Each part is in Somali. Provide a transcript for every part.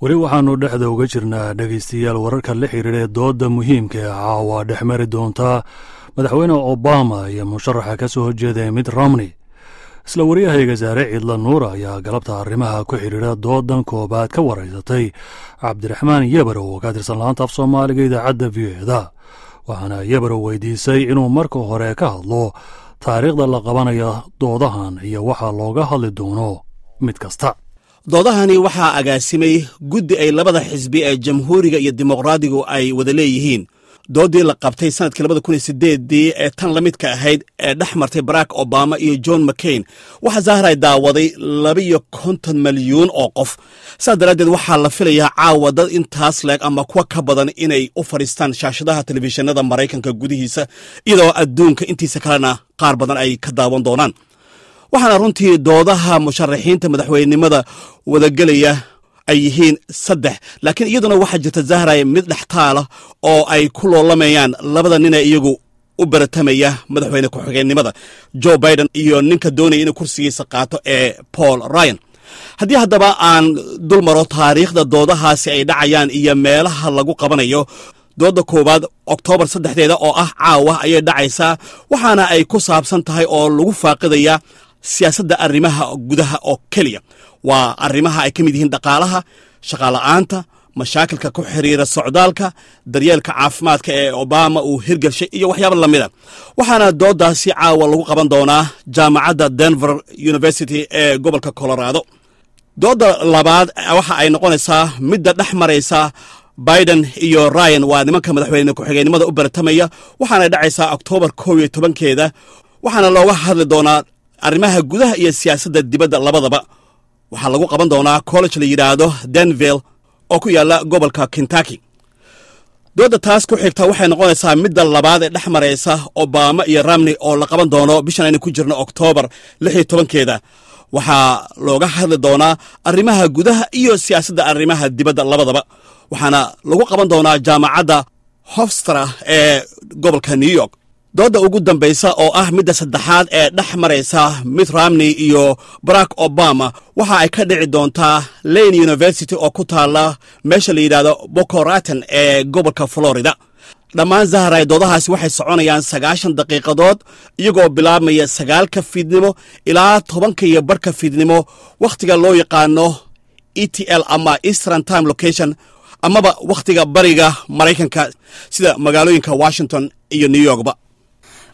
weli waxaannu dhexda uga jirnaa dhegaystayaal wararka la xiriira dooda muhiimka ee caawa dhex mari doonta madaxweyne obama iyo musharaxa ka soo horjeeda mitt romney. isla waryahayga saare ciidla nuur ayaa galabta arrimaha ku xidhiira doodan koobaad ka waraysatay cabdiraxmaan yabarow oo ka tirsan laanta af soomaaliga idaacadda v o da waxaana yabarow weydiisay inuu marka hore ka hadlo taariikhda la qabanaya doodahan iyo waxa looga hadli doono mid kasta. doodahani waxaa agaasimay guddi ay labada xisbi ee jamhuuriga iyo dimuqraadigu ay wada leeyihiin. doodii la qabtay sanadkii 2008 ee tan la midka ahayd ee dhex martay barack obama iyo john mccain waxaa zahray daawaday 250 milyuun oo qof. saas daraaddeed waxaa la filayaa caawa dad intaas leeg ama kuwa ka badan inay u fadhiistaan shaashadaha telefishinada maraykanka gudihiisa, iyadoo adduunka intiisa kalena qaar badan ay ka daawan doonaan. waxaana runtii doodaha musharaxiinta madaxweynenimada wadagelaya ay yihiin 3, laakiin iyaduna waxaa jirta zahray mid dhextaala oo ay ku loolamayaan labada nin ee iyagu u baratamaya madaxweyne ku-xigeenimada joe biden iyo ninka doonaya inuu kursigiisa qaato ee paul ryan. haddii haddaba aan dul maro taariikhda doodahaasi ay dhacayaan iyo meelaha lagu qabanayo, dooda koowaad oktoobar 3 oo ah caawa ayay dhacaysaa, waxaana ay ku saabsan tahay oo lagu faaqidaya siyaasadda arrimaha gudaha oo keliya. waa arrimaha ay ka mid yihiin dhaqaalaha, shaqaala'aanta, mashaakilka ku xiriira socdaalka, daryeelka caafimaadka ee obama uu hirgelshay iyo waxyaaba lamida. waxaana doodaasi caawa lagu qaban doonaa jaamacadda denver university ee gobolka colorado. dooda labaad waxa ay noqonaysaa midda dhex maraysa biden iyo ryan, waa nimanka madaxweyne ku-xigeenimada u baratamaya, waxaana dhacaysaa oktoobar 11 waxaana looga hadli doonaa arrimaha gudaha iyo siyaasadda dibadda labadaba. waxaa lagu qaban doonaa college la yidhaahdo denville oo ku yaalla gobolka kentucky. dooda taas ku xigta waxay noqonaysaa midda labaad ee dhex maraysa obama iyo romney oo la qaban doono bishan aynu ku jirno oktoobar 16. waxaa looga hadli doonaa arrimaha gudaha iyo siyaasadda arrimaha dibadda labadaba. waxaana lagu qaban doonaa jaamacadda hofstra ee gobolka new york. dooda ugu dambaysa oo ah midda 3aad ee dhex maraysa mitt romney iyo barack obama waxa ay ka dhici doontaa lane university oo ku taalla meesha la yidhaahdo boca raton ee gobolka florida. dhammaan zahray doodahaasi waxay soconayaan 90 daqiiqadood, iyagoo bilaabmaya 9 fiidnimo ilaa 10 fiidnimo wakhtiga loo yaqaano ETL ama Eastern Time Location, amaba wakhtiga bariga maraykanka sida magaalooyinka washington iyo new yorkba.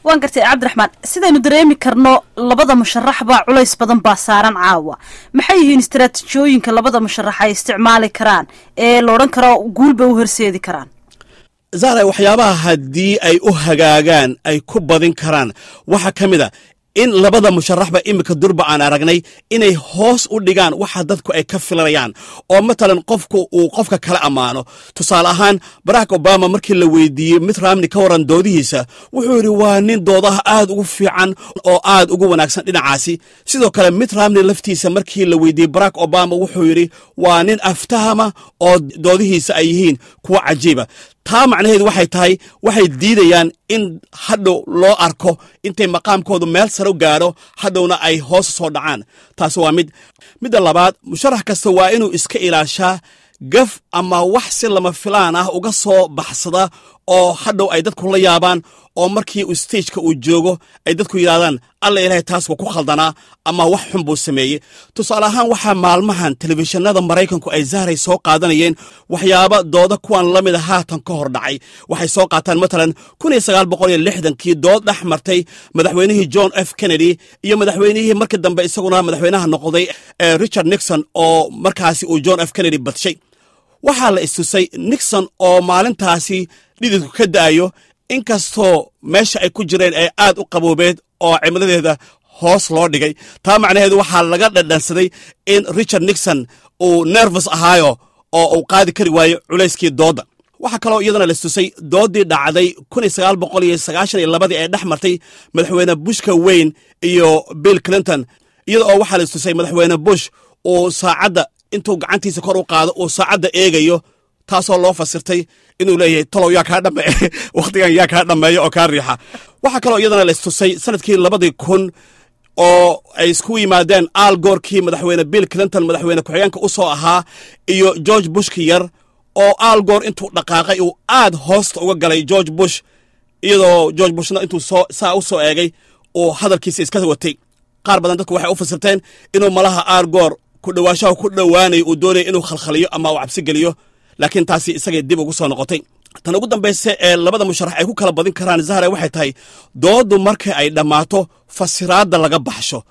waan gartay cabdiraxmaan, sidaynu dareemi karno labada musharaxba culays badan baa saaran caawa. maxay yihiin istaraatiijiyooyinka labada musharax ay isticmaali karaan ee la odhan karo guulba u horseedi karaan? zahray, waxyaabaha haddii ay u hagaagaan ay ku badin karaan waxaa ka mid a in labada musharaxba iminka durba aan aragnay inay hoos u dhigaan waxa dadku ay ka filanayaan, oo matalan qofku uu qofka kala ammaano. tusaale ahaan barack obama markii la weydiiyey mitt romney ka waran doodihiisa, wuxuu yidhi waa nin doodaha aad ugu fiican oo aad ugu wanaagsan dhinacaasi. sidoo kale mitt romney laftiisa markii la weydiiyey barack obama wuxuu yidhi waa nin aftahama oo doodihiisa ay yihiin kuwa cajiiba. taa macnaheedu waxay tahay waxay diidayaan in hadhow loo arko intay maqaamkoodu meel saro gaadho hadhowna ay hoos soo dhacaan. taasi waa midda labaad, musharax kasta waa inuu iska ilaashaa gaf ama wax si lama filaan ah uga soo baxsada oo hadhow ay dadku la yaabaan, oo markii uu stageka uu joogo ay dadku yidhahdaan alla ilaahay taas waa ku khaldanaa ama wax xun buu sameeyey. tusaale ahaan waxaa maalmahan telefishinada maraykanku ay zahray soo qaadanayeen waxyaaba dooda kuwan la mida haatan ka hor dhacay. waxay soo qaataan matalan 1960kii dood dhex martay madaxweynihii john f kennedy iyo madaxweynihii markii dambe isaguna madaxweynaha noqday richard nixon oo markaasi uu john f kennedy badshay. waxaa la istusay nixon oo maalintaasi dhididku ka da'ayo, inkastoo meesha ay ku jireen ee aad u qaboobeed oo cimiladeeda hoos loo dhigay. taa macnaheedu waxaa laga dhadhansaday in richard nixon uu nervous ahaayo oo uu qaadi kari waayo culayskii dooda. waxaa kaloo iyadana la istusay doodii dhacday 1992 ee dhex martay madaxweyne bushka weyn iyo bill clinton, iyada oo waxaa la istusay madaxweyne bush uu saacadda intuu gacantiisa kor u qaado uu saacadda eegayo, taasoo loo fasirtay inuu leeyahay talow yaa kaa dhameeye wakhtigan yaa kaa dhammeeya oo kaa riixa. waxaa kaloo iyadana la istusay sanadkii 2000 oo ay isku yimaadeen al goorkii madaxweyne bill clinton madaxweyne ku-xigeenka u soo ahaa iyo george bushki yar oo al goor intuu dhaqaaqay uu aad hoosta uga galay george bush iyadoo george bushna intuu saa u soo eegay uu hadalkiisa iska watay qaar badan dadku waxay u fasirteen inuu malaha al goor ku dhawaashaha ku dhowaanay uu doonaya inuu khalkhaliyo ama uu cabsi geliyo laakiin taasi isagay dib ugu soo noqotay tan ugu dambaysa ee labada musharax ay ku kala badin karaan zahra waxay tahay doodu markay ay dhammaato fasiraadda laga baxsho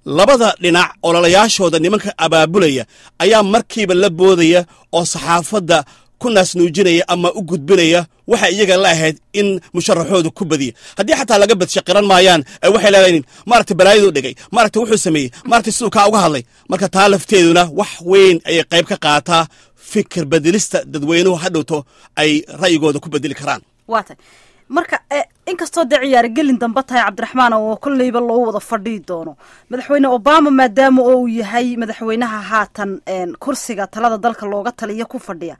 labada dhinac ololayaashooda nimanka abaabulaya ayaa markiiba la boodaya oo saxaafadda ku naasnuujinaya ama u gudbinaya waxa iyaga la ahayd in musharaxoodu ku badiya haddii xataa laga badsha qiran maayaan waxay leedahin maaragtay balaayaduu dhigay maaragtay wuxuu sameeyey maaragtay siduu kaa uga hadlay marka taa lafteeduna wax weyn ayay qayb ka qaataa fikir bedelista dadweynuhu hadhowto ay ra'yigooda ku bedeli karaan waa tay marka inkastoo dee ciyaargelin dambe tahay cabdiraxmaan oo kolleyba loo wada fadhii doono madaxweyne obama maadaama oo uu yahay madaxweynaha haatan kursiga talada dalka looga taliya ku fadhiya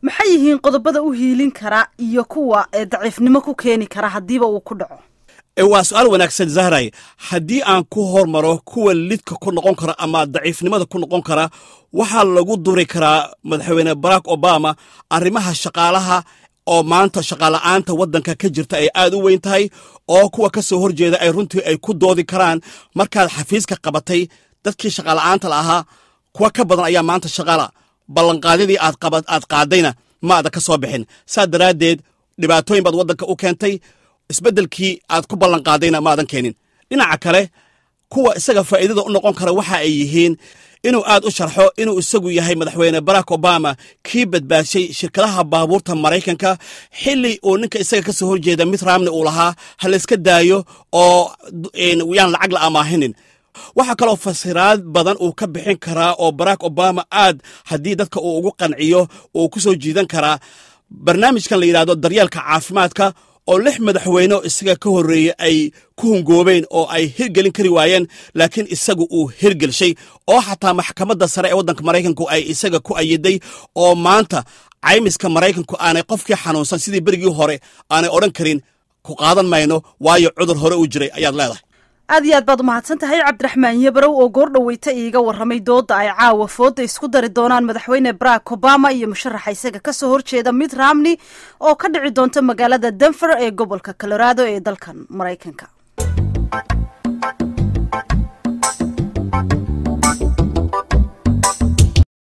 maxay yihiin qodobada u hiilin kara iyo kuwa daciifnimo ku keeni kara haddiiba uu ku dhaco waa su-aal wanaagsan zahray haddii aan ku hormaro kuwa lidka ku noqon kara ama daciifnimada ku noqon kara waxaa lagu duri karaa madaxweyne barack obama arrimaha shaqaalaha oo maanta shaqaala'aanta waddanka ka jirta ay aad u weyn tahay oo kuwa ka soo horjeeda ay runtii ay ku doodi karaan markaad xafiiska qabatay dadkii shaqaala'aanta la ahaa kuwa ka badan ayaa maanta shaqaala ballanqaadyadii aad qaadayna ma ada ka soo bixin saa daraaddeed dhibaatooyin baad waddanka u keentay isbeddelkii aad ku ballanqaadayna ma adan keenin dhinaca kale kuwa isaga faa'iidada u noqon kara waxa ay yihiin inuu aad u sharxo inuu isagu yahay madaxweyne barack obama kii badbaadshay shirkadaha baabuurta maraykanka xilli uu ninka isaga ka soo horjeeda mid raamni uu lahaa ha layska daayo oo yaan lacag la amaahinin waxaa kaloo fasiraad badan uu ka bixin karaa oo barack obama aad haddii dadka uu ugu qanciyo uu ku soo jiidan karaa barnaamijkan la yidhahdo daryeelka caafimaadka oo 6 madaxweyne isaga ka horreeyey ay ku hungoobeen oo ay hirgelin kari waayeen laakiin isagu uu hirgelshay oo xataa maxkamadda sare ee waddanka maraykanku ay isaga ku ayiday oo maanta caymiska maraykanku aanay qofkii xanuunsan sidii berigii hore aanay odhan karin ku qaadan mayno waayo cudur hore u jiray ayaad leedahay aad iyo aad baad umahadsan tahay cabdiraxmaan yabarow oo goor dhaweyta iiga warramay dooda ay caawa fooda isku dari doonaan madaxweyne barack obama iyo musharaxa isaga ka soo horjeeda mitt romney oo ka dhici doonta magaalada denver ee gobolka colorado ee dalkan maraykanka